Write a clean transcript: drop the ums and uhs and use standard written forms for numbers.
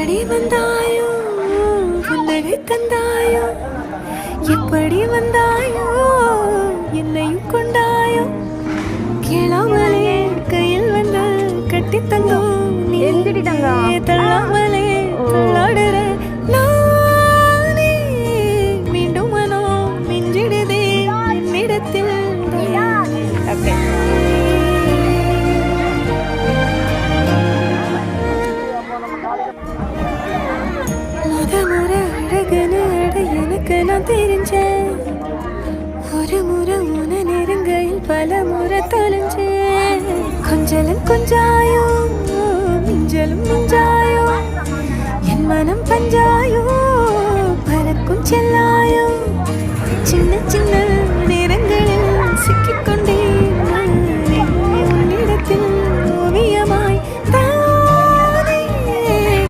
எப்படி வந்தாயோ புன்னகை தந்தாயோ எப்படி வந்தாயோ என்னையும் கொண்டாயோ கேளாமலே கையில் வந்து கட்டி தந்தோ நீ தள்ளாமலே தள்ளாடுற நானே மீண்டும் மனோ மிஞ்சிடுதே என்னிடத்தில் முறை அழகுன்னு அட எனக்கு நான் தெரிஞ்சேன் ஒரு முறை உன நெருங்கையில் பல முறை தொலைஞ்சேன் கொஞ்சலும் கொஞ்சாயோ